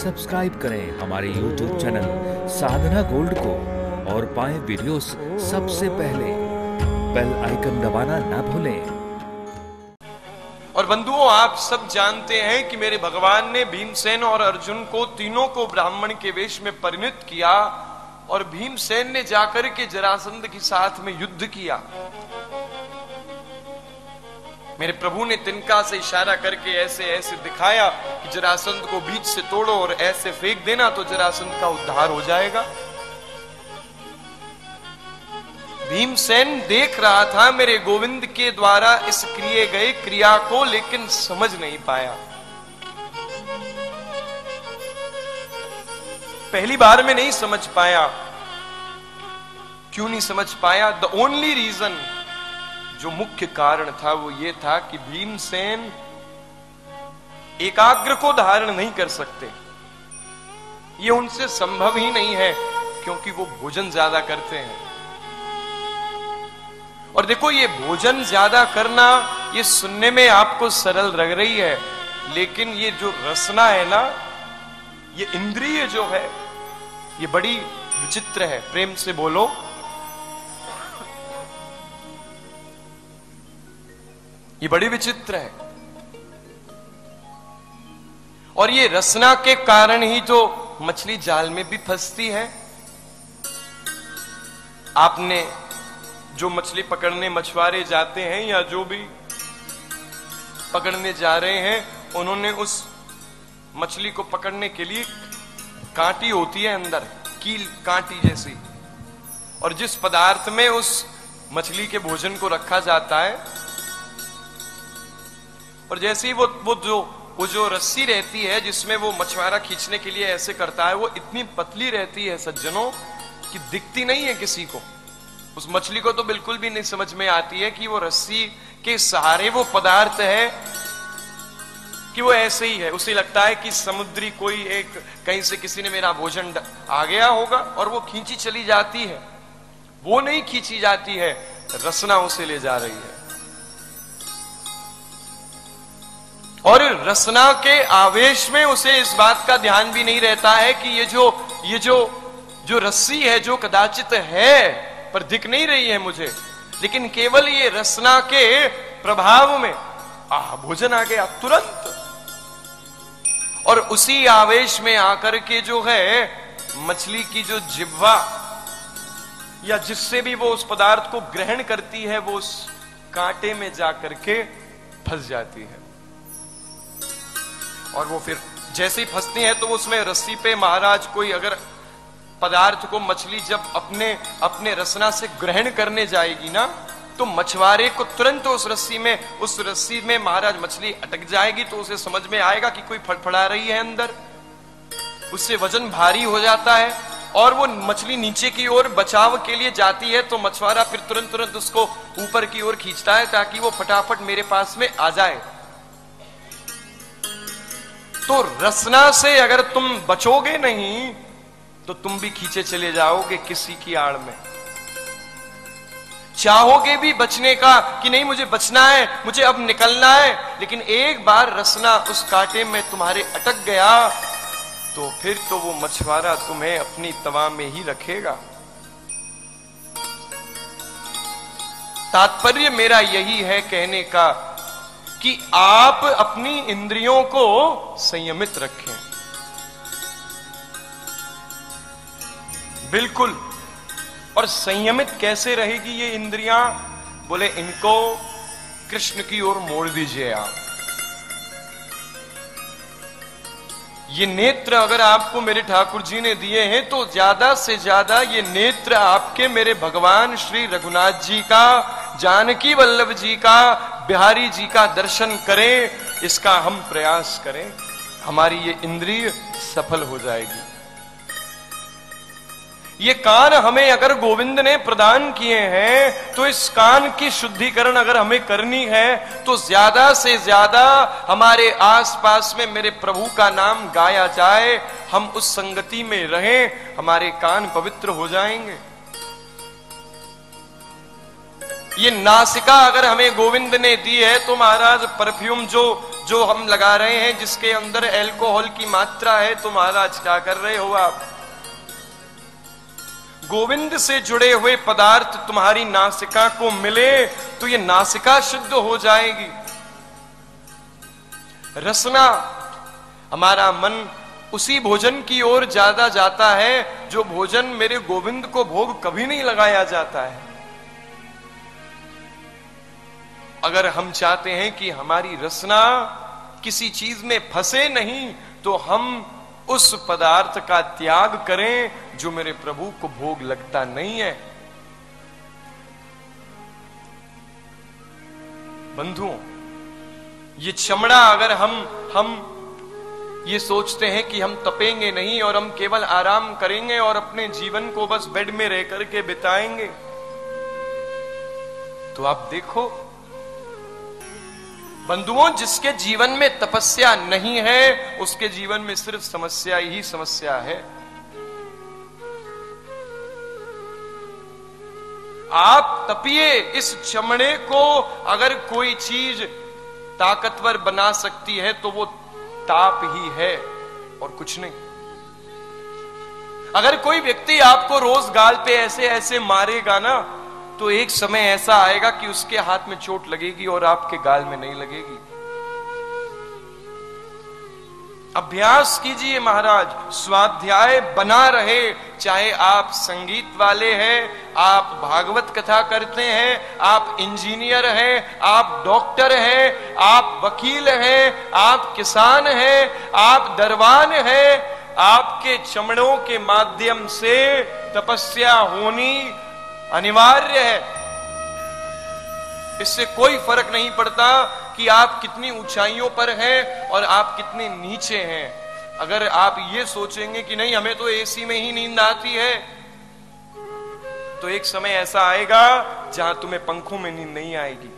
Subscribe करें हमारे YouTube channel साधना gold को और पाएं वीडियोस सबसे पहले। बेल आइकन दबाना ना भूलें। और बंधुओं, आप सब जानते हैं कि मेरे भगवान ने भीमसेन और अर्जुन को तीनों को ब्राह्मण के वेश में परिणत किया और भीमसेन ने जाकर के जरासंध के साथ में युद्ध किया। मेरे प्रभु ने तिनका से इशारा करके ऐसे ऐसे दिखाया कि जरासंध को बीच से तोड़ो और ऐसे फेंक देना तो जरासंध का उद्धार हो जाएगा। भीमसेन देख रहा था मेरे गोविंद के द्वारा इस किए गए क्रिया को, लेकिन समझ नहीं पाया। पहली बार में नहीं समझ पाया। क्यों नहीं समझ पाया? द ओनली रीजन, जो मुख्य कारण था वो ये था कि भीमसेन एकाग्र को धारण नहीं कर सकते। ये उनसे संभव ही नहीं है, क्योंकि वो भोजन ज्यादा करते हैं। और देखो, ये भोजन ज्यादा करना ये सुनने में आपको सरल लग रही है, लेकिन ये जो रसना है ना, ये इंद्रिय जो है, ये बड़ी विचित्र है। प्रेम से बोलो। ये बड़ी विचित्र है। और ये रसना के कारण ही तो मछली जाल में भी फंसती है। आपने जो मछली पकड़ने मछुआरे जाते हैं या जो भी पकड़ने जा रहे हैं, उन्होंने उस मछली को पकड़ने के लिए कांटी होती है अंदर, कील कांटी जैसी, और जिस पदार्थ में उस मछली के भोजन को रखा जाता है, और जैसे ही वो जो रस्सी रहती है जिसमें वो मछुआरा खींचने के लिए ऐसे करता है, वो इतनी पतली रहती है सज्जनों कि दिखती नहीं है किसी को। उस मछली को तो बिल्कुल भी नहीं समझ में आती है कि वो रस्सी के सहारे वो पदार्थ है, कि वो ऐसे ही है। उसे लगता है कि समुद्री कोई एक कहीं से किसी ने मेरा भोजन आ गया होगा, और वो खींची चली जाती है। वो नहीं खींची जाती है, रसना उसे ले जा रही है। और रसना के आवेश में उसे इस बात का ध्यान भी नहीं रहता है कि ये जो रस्सी है, जो कदाचित है पर दिख नहीं रही है मुझे, लेकिन केवल ये रसना के प्रभाव में भोजन आ गया तुरंत। और उसी आवेश में आकर के जो है मछली की जो जिह्वा या जिससे भी वो उस पदार्थ को ग्रहण करती है, वो उस कांटे में जाकर के फंस जाती है। और वो फिर जैसे ही फंसती है तो उसमें रस्सी पे महाराज कोई अगर पदार्थ को मछली जब अपने रसना से ग्रहण करने जाएगी ना, तो मछुआरे को तुरंत उस रस्सी में महाराज मछली अटक जाएगी, तो उसे समझ में आएगा कि कोई फड़फड़ा रही है अंदर। उससे वजन भारी हो जाता है और वो मछली नीचे की ओर बचाव के लिए जाती है, तो मछुआरा फिर तुरंत उसको ऊपर की ओर खींचता है ताकि वो फटाफट मेरे पास में आ जाए। तो रसना से अगर तुम बचोगे नहीं तो तुम भी खींचे चले जाओगे किसी की आड़ में। चाहोगे भी बचने का कि नहीं मुझे बचना है, मुझे अब निकलना है, लेकिन एक बार रसना उस कांटे में तुम्हारे अटक गया तो फिर तो वो मछुआरा तुम्हें अपनी तवा में ही रखेगा। तात्पर्य मेरा यही है कहने का कि आप अपनी इंद्रियों को संयमित रखें। बिल्कुल। और संयमित कैसे रहेगी ये इंद्रियां? बोले इनको कृष्ण की ओर मोड़ दीजिए आप। ये नेत्र अगर आपको मेरे ठाकुर जी ने दिए हैं, तो ज्यादा से ज्यादा ये नेत्र आपके मेरे भगवान श्री रघुनाथ जी का, जानकी वल्लभ जी का, बिहारी जी का दर्शन करें, इसका हम प्रयास करें। हमारी ये इंद्रिय सफल हो जाएगी। ये कान हमें अगर गोविंद ने प्रदान किए हैं, तो इस कान की शुद्धिकरण अगर हमें करनी है, तो ज्यादा से ज्यादा हमारे आसपास में मेरे प्रभु का नाम गाया जाए, हम उस संगति में रहें, हमारे कान पवित्र हो जाएंगे। ये नासिका अगर हमें गोविंद ने दी है, तो महाराज परफ्यूम जो हम लगा रहे हैं, जिसके अंदर अल्कोहल की मात्रा है, तो महाराज क्या कर रहे हो आप? गोविंद से जुड़े हुए पदार्थ तुम्हारी नासिका को मिले तो ये नासिका शुद्ध हो जाएगी। रसना, हमारा मन उसी भोजन की ओर ज्यादा जाता है जो भोजन मेरे गोविंद को भोग कभी नहीं लगाया जाता है। अगर हम चाहते हैं कि हमारी रसना किसी चीज में फंसे नहीं, तो हम उस पदार्थ का त्याग करें जो मेरे प्रभु को भोग लगता नहीं है। बंधुओं, ये चमड़ा अगर हम ये सोचते हैं कि हम तपेंगे नहीं और हम केवल आराम करेंगे और अपने जीवन को बस बेड में रह करके बिताएंगे, तो आप देखो बंधुओं, जिसके जीवन में तपस्या नहीं है उसके जीवन में सिर्फ समस्या ही समस्या है। आप तपिए, इस चमड़े को अगर कोई चीज ताकतवर बना सकती है तो वो ताप ही है और कुछ नहीं। अगर कोई व्यक्ति आपको रोज गाल पे ऐसे ऐसे मारेगा ना, तो एक समय ऐसा आएगा कि उसके हाथ में चोट लगेगी और आपके गाल में नहीं लगेगी। अभ्यास कीजिए महाराज, स्वाध्याय बना रहे। चाहे आप संगीत वाले हैं, आप भागवत कथा करते हैं, आप इंजीनियर हैं, आप डॉक्टर हैं, आप वकील हैं, आप किसान हैं, आप दरबान हैं, आपके चमड़ों के माध्यम से तपस्या होनी अनिवार्य है। इससे कोई फर्क नहीं पड़ता कि आप कितनी ऊंचाइयों पर हैं और आप कितने नीचे हैं। अगर आप ये सोचेंगे कि नहीं हमें तो एसी में ही नींद आती है, तो एक समय ऐसा आएगा जहां तुम्हें पंखों में नींद नहीं आएगी।